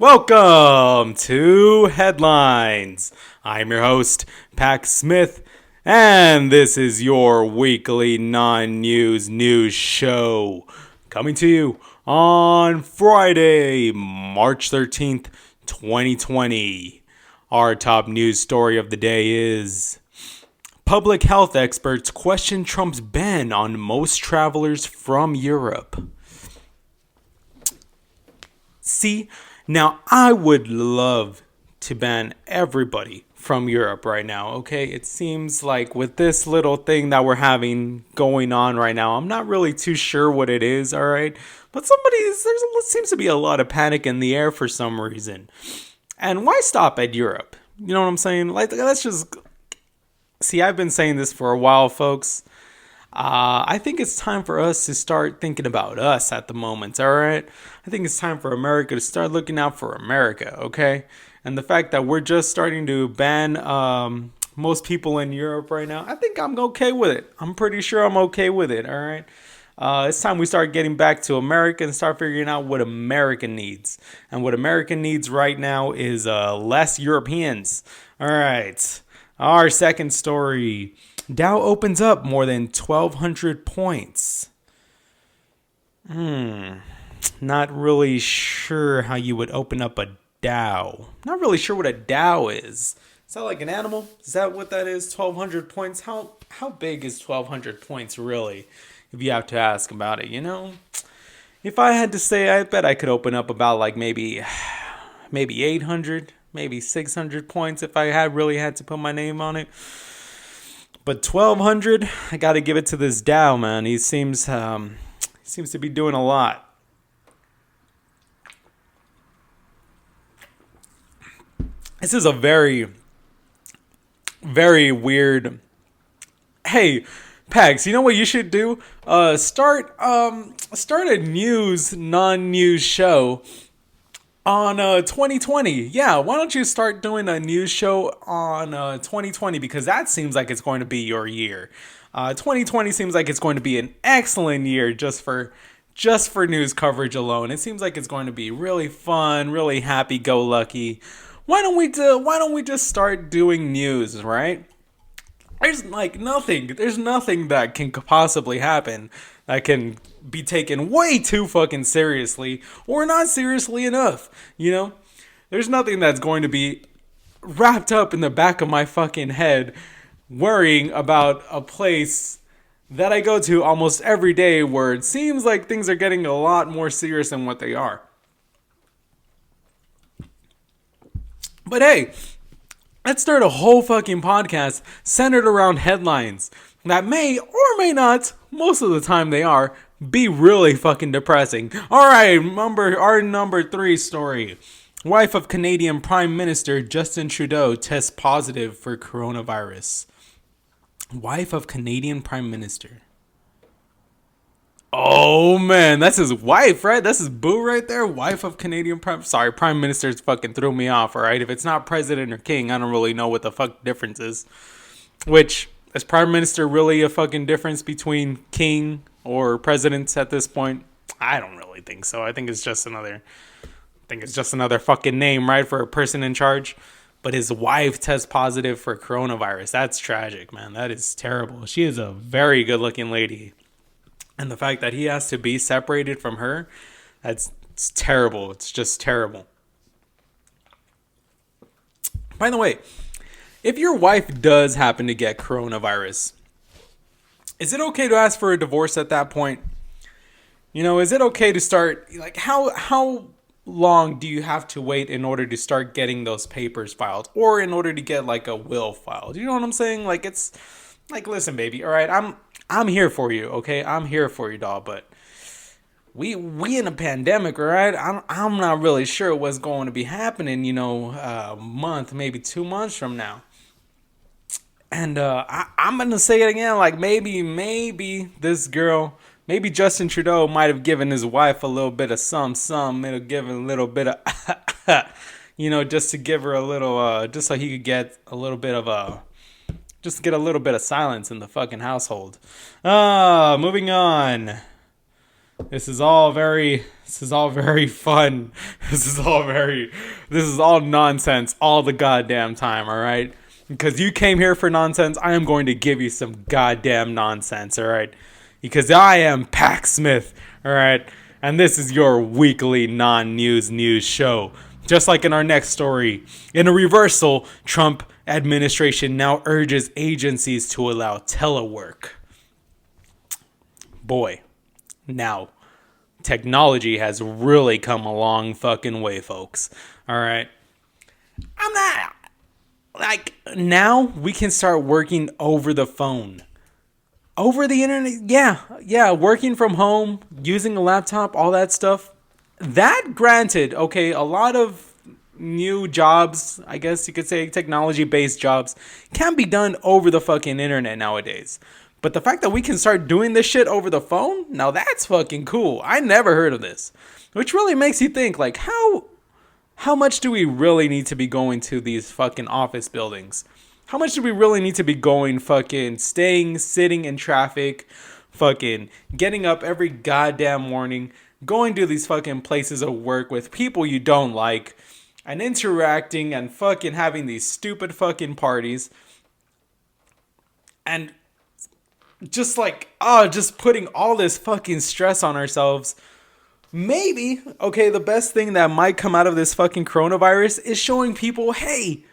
Welcome to Headlines. I'm your host, Pax Smith, and this is your weekly non-news show coming to you on Friday, March 13th, 2020. Our top news story of the day is public health experts question Trump's ban on most travelers from Europe. See, now I would love to ban everybody from Europe right now, okay? It seems like with this little thing that we're having going on right now, I'm not really too sure what it is, all right? But there seems to be a lot of panic in the air for some reason. And why stop at Europe? You know what I'm saying? Like, let's just... See, I've been saying this for a while, folks. I think it's time for us to start thinking about us at the moment, all right? I think it's time for America to start looking out for America, okay? And the fact that we're just starting to ban most people in Europe right now, I think I'm okay with it. I'm pretty sure I'm okay with it, all right? It's time we start getting back to America and start figuring out what America needs. And what America needs right now is less Europeans. All right. Our second story. Dow opens up more than 1,200 points. Not really sure how you would open up a Dow. Not really sure what a Dow is. Is that like an animal? Is that what that is? 1,200 points? How big is 1,200 points really? If you have to ask about it, you know? If I had to say, I bet I could open up about like maybe 800, maybe 600 points if I really had to put my name on it. But 1,200, I got to give it to this Dow, man. He seems to be doing a lot. This is a very, very weird. Hey, Pax, you know what you should do? Start a non-news show on 2020. Yeah, why don't you start doing a news show on 2020, because that seems like it's going to be your year. 2020 seems like it's going to be an excellent year just for news coverage alone. It seems like it's going to be really fun, really happy-go-lucky. Why don't we just start doing news, right? There's nothing that can possibly happen that can be taken way too fucking seriously or not seriously enough, you know? There's nothing that's going to be wrapped up in the back of my fucking head worrying about a place that I go to almost every day where it seems like things are getting a lot more serious than what they are. But hey, let's start a whole fucking podcast centered around headlines that may or may not, most of the time they are, be really fucking depressing. Alright, our number 3 story. Wife of Canadian Prime Minister Justin Trudeau tests positive for coronavirus. Wife of Canadian Prime Minister. Oh man, that's his wife, right? That's his boo right there. Wife of Canadian Prime... Sorry, Prime Minister's fucking threw me off, alright? If it's not President or King, I don't really know what the fuck difference is. Which, is Prime Minister really a fucking difference between King or Presidents at this point? I don't really think so. I think it's just another fucking name, right? For a person in charge. But his wife tests positive for coronavirus. That's tragic, man. That is terrible. She is a very good looking lady. And the fact that he has to be separated from her, it's terrible. It's just terrible. By the way, if your wife does happen to get coronavirus, is it okay to ask for a divorce at that point? You know, is it okay to start, like, how long do you have to wait in order to start getting those papers filed? Or in order to get, like, a will filed? You know what I'm saying? Like, it's, like, listen, baby, all right, I'm here for you, okay? I'm here for you, doll, but we in a pandemic, all right? I'm not really sure what's going to be happening, you know, a month, maybe 2 months from now. And I'm going to say it again, like maybe this girl, maybe Justin Trudeau might have given his wife a little bit of some, might have given a little bit of, you know, just to give her a little, just so he could get a little bit of just to get a little bit of silence in the fucking household. Moving on. This is all very fun. This is all nonsense all the goddamn time, all right? Because you came here for nonsense, I am going to give you some goddamn nonsense, all right? Because I am Pax Smith, all right? And this is your weekly non-news show. Just like in our next story, in a reversal, Trump administration now urges agencies to allow telework. Boy, now technology has really come a long fucking way, folks. All right. I'm not like now we can start working over the phone. Over the internet. Yeah, working from home, using a laptop, all that stuff. That granted, okay, a lot of new jobs, I guess you could say technology-based jobs, can be done over the fucking internet nowadays. But the fact that we can start doing this shit over the phone, now that's fucking cool. I never heard of this. Which really makes you think, like, how much do we really need to be going to these fucking office buildings? How much do we really need to be going fucking sitting in traffic, fucking getting up every goddamn morning, going to these fucking places of work with people you don't like, and interacting and fucking having these stupid fucking parties, and just like, just putting all this fucking stress on ourselves. Maybe, okay, the best thing that might come out of this fucking coronavirus is showing people, hey,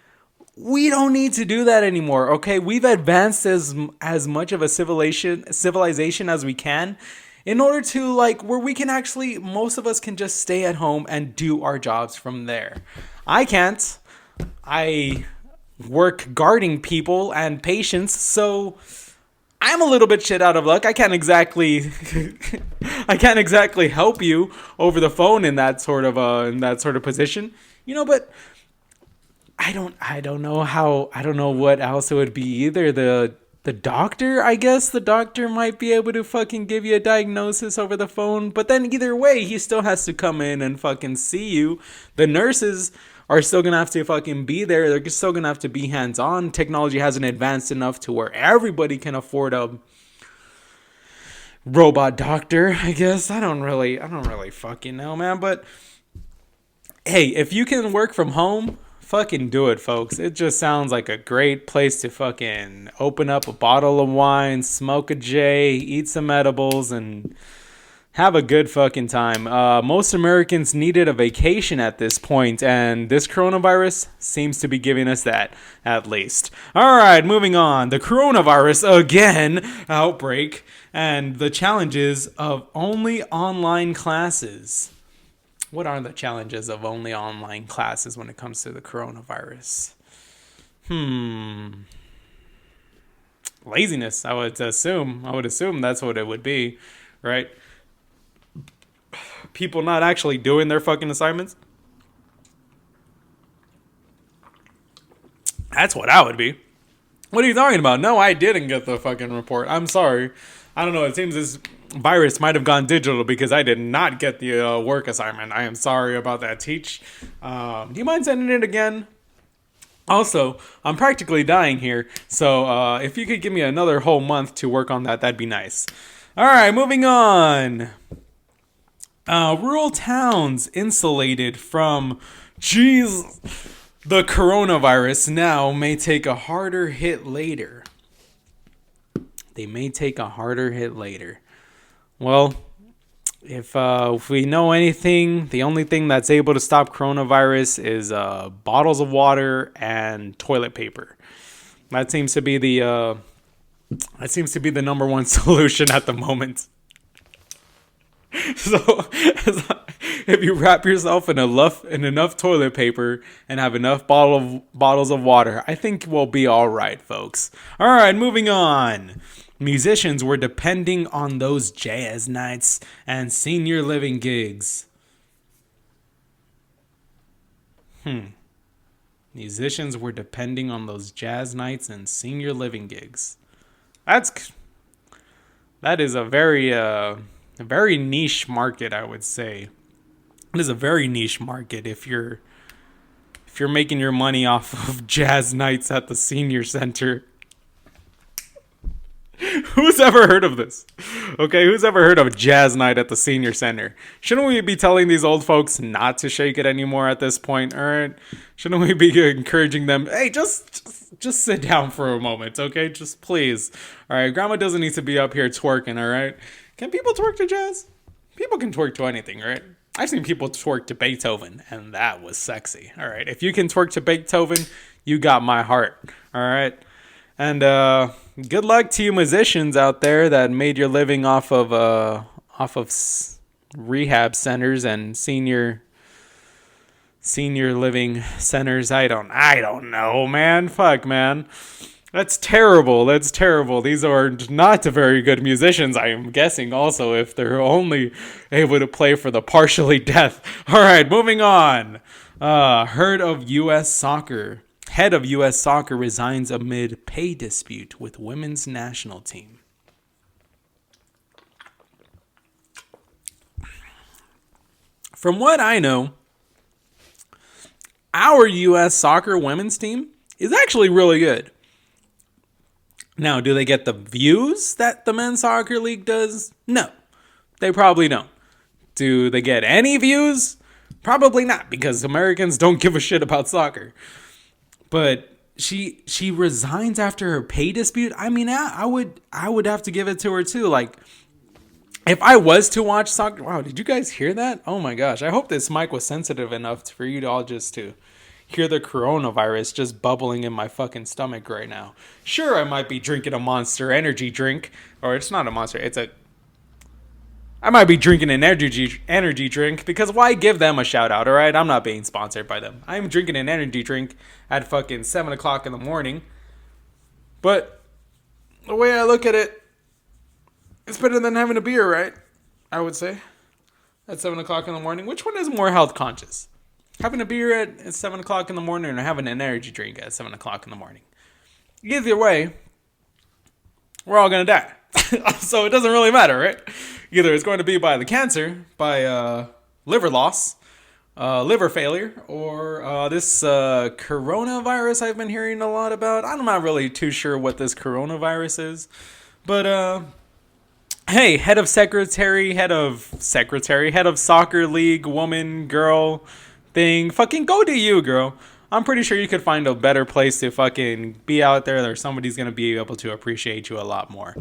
we don't need to do that anymore, okay? We've advanced as much of a civilization as we can in order to, like, where we can actually, most of us can just stay at home and do our jobs from there. I can't. I work guarding people and patients, so I'm a little bit shit out of luck. I can't exactly help you over the phone in that sort of position, but I don't know what else it would be either. The doctor, I guess the doctor might be able to fucking give you a diagnosis over the phone, but then either way, he still has to come in and fucking see you. The nurses are still gonna have to fucking be there. They're still gonna have to be hands-on. Technology hasn't advanced enough to where everybody can afford a robot doctor, I guess. I don't really fucking know, man. But hey, if you can work from home, fucking do it, folks. It just sounds like a great place to fucking open up a bottle of wine, smoke a J, eat some edibles, and have a good fucking time. Most Americans needed a vacation at this point, and this coronavirus seems to be giving us that, at least. Alright, moving on. The coronavirus, again, outbreak, and the challenges of only online classes. What are the challenges of only online classes when it comes to the coronavirus? Laziness, I would assume. That's what it would be, right? People not actually doing their fucking assignments. That's what I would be. What are you talking about? No, I didn't get the fucking report. I'm sorry. I don't know. It seems this virus might have gone digital because I did not get the work assignment. I am sorry about that, teach. Do you mind sending it again? Also, I'm practically dying here. So if you could give me another whole month to work on that, that'd be nice. All right, moving on. Rural towns insulated from, the coronavirus now may take a harder hit later. They may take a harder hit later. Well, if we know anything, the only thing that's able to stop coronavirus is bottles of water and toilet paper. That seems to be the number one solution at the moment. So, if you wrap yourself in enough toilet paper and have enough bottles of water, I think we'll be all right, folks. All right, moving on. Musicians were depending on those jazz nights and senior living gigs. Musicians were depending on those jazz nights and senior living gigs. That is a very niche market, I would say. It is a very niche market if you're making your money off of jazz nights at the senior center. Who's ever heard of this? Okay, who's ever heard of jazz night at the senior center? Shouldn't we be telling these old folks not to shake it anymore at this point? All right, shouldn't we be encouraging them? Hey, just sit down for a moment, okay? Just please. All right, grandma doesn't need to be up here twerking. All right, can people twerk to jazz? People can twerk to anything, right? I've seen people twerk to Beethoven, and that was sexy. All right, if you can twerk to Beethoven, you got my heart. All right. And good luck to you musicians out there that made your living off of rehab centers and senior living centers. I don't know, man. Fuck, man. That's terrible. That's terrible. These are not very good musicians, I am guessing, also, if they're only able to play for the partially deaf. All right, moving on. Head of U.S. Soccer resigns amid pay dispute with women's national team. From what I know, our U.S. soccer women's team is actually really good. Now, do they get the views that the men's soccer league does? No, they probably don't. Do they get any views? Probably not, because Americans don't give a shit about soccer. But she resigns after her pay dispute. I mean, I would have to give it to her too. Like, if I was to watch soccer, wow, did you guys hear that? Oh my gosh, I hope this mic was sensitive enough for you to all just to hear the coronavirus just bubbling in my fucking stomach right now. Sure, I might be drinking a Monster energy drink, or it's not a Monster, I might be drinking an energy drink, because why give them a shout out, alright? I'm not being sponsored by them. I'm drinking an energy drink at fucking 7 o'clock in the morning. But the way I look at it, it's better than having a beer, right? I would say. At 7 o'clock in the morning. Which one is more health conscious? Having a beer at 7 o'clock in the morning or having an energy drink at 7 o'clock in the morning? Either way, we're all going to die. So it doesn't really matter, right? Either it's going to be by the cancer, by liver loss, liver failure, or this coronavirus I've been hearing a lot about. I'm not really too sure what this coronavirus is. But, hey, head of soccer league, woman, girl thing, fucking go to you, girl. I'm pretty sure you could find a better place to fucking be out there, or somebody's going to be able to appreciate you a lot more.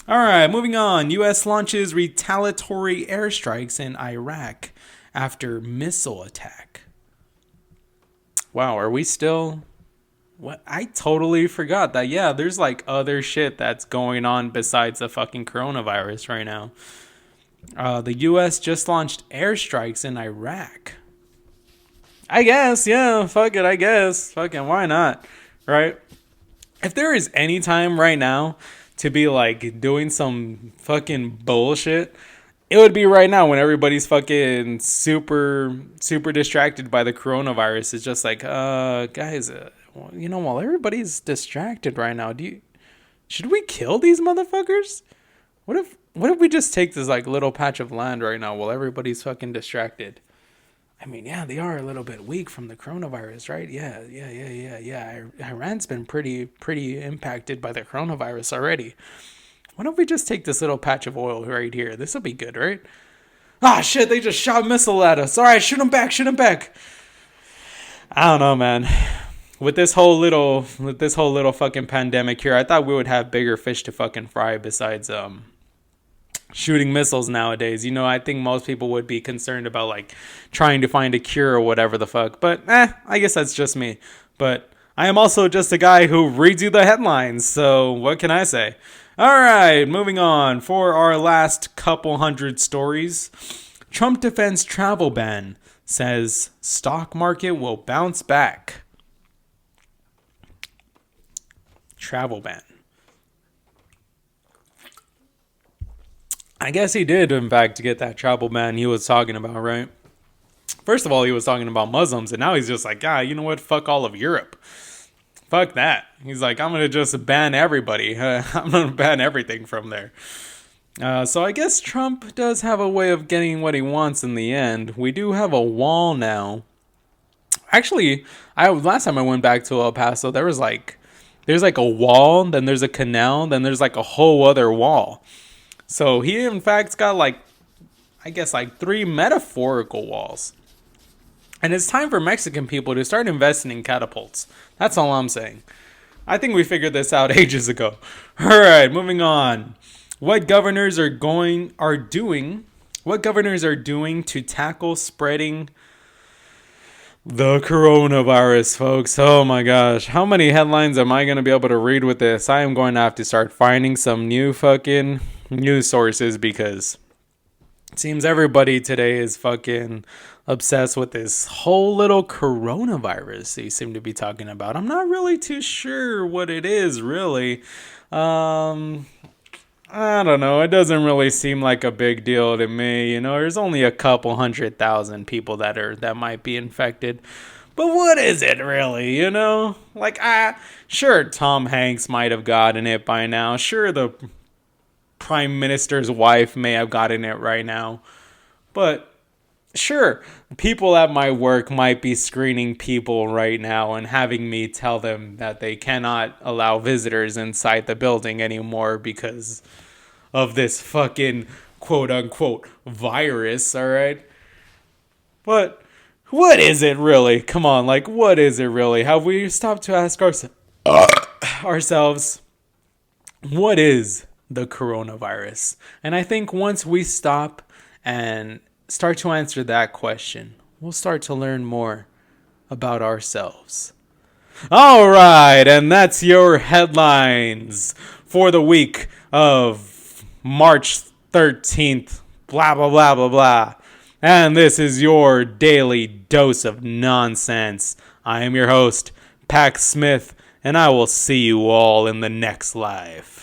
All right, moving on. U.S. launches retaliatory airstrikes in Iraq after missile attack. Wow, are we still... What? I totally forgot that, yeah, there's like other shit that's going on besides the fucking coronavirus right now. The U.S. just launched airstrikes in Iraq. I guess, yeah, fuck it, I guess. Fucking why not, right? If there is any time right now to be like doing some fucking bullshit, it would be right now when everybody's fucking super distracted by the coronavirus. It's just like, guys, while everybody's distracted right now, should we kill these motherfuckers? What if we just take this like little patch of land right now while everybody's fucking distracted? I mean, yeah, they are a little bit weak from the coronavirus, right? Yeah. Iran's been pretty impacted by the coronavirus already. Why don't we just take this little patch of oil right here? This will be good, right? Ah, shit, they just shot a missile at us. All right, shoot them back. I don't know, man. With this whole little fucking pandemic here, I thought we would have bigger fish to fucking fry besides shooting missiles nowadays. I think most people would be concerned about like trying to find a cure or whatever the fuck. But I guess that's just me. But I am also just a guy who reads you the headlines. So what can I say? All right, moving on. For our last couple hundred stories, Trump defends travel ban, says stock market will bounce back. Travel ban. I guess he did, in fact, get that travel ban he was talking about, right? First of all, he was talking about Muslims, and now he's just like, you know what? Fuck all of Europe. Fuck that. He's like, I'm going to just ban everybody. I'm going to ban everything from there. So I guess Trump does have a way of getting what he wants in the end. We do have a wall now. Actually, last time I went back to El Paso, there was like There's like a wall, then there's a canal, then there's like a whole other wall. So he in fact got like, I guess like 3 metaphorical walls. And it's time for Mexican people to start investing in catapults. That's all I'm saying. I think we figured this out ages ago. All right, moving on. What governors are doing to tackle spreading the coronavirus, folks? Oh my gosh. How many headlines am I going to be able to read with this? I am going to have to start finding some new fucking news sources because it seems everybody today is fucking obsessed with this whole little coronavirus they seem to be talking about. I'm not really too sure what it is, really. I don't know. It doesn't really seem like a big deal to me. You know, there's only a couple 100,000 people that might be infected. But what is it really, you know? Like, sure, Tom Hanks might have gotten it by now. Sure, the Prime Minister's wife may have gotten it right now. But sure, people at my work might be screening people right now and having me tell them that they cannot allow visitors inside the building anymore because of this fucking quote-unquote virus, alright? But what is it really? Come on, like, what is it really? Have we stopped to ask ourselves, what is the coronavirus? And I think once we stop and start to answer that question, we'll start to learn more about ourselves. All right, and that's your headlines for the week of March 13th, blah, blah, blah, blah, blah. And this is your daily dose of nonsense. I am your host, Pax Smith, and I will see you all in the next life.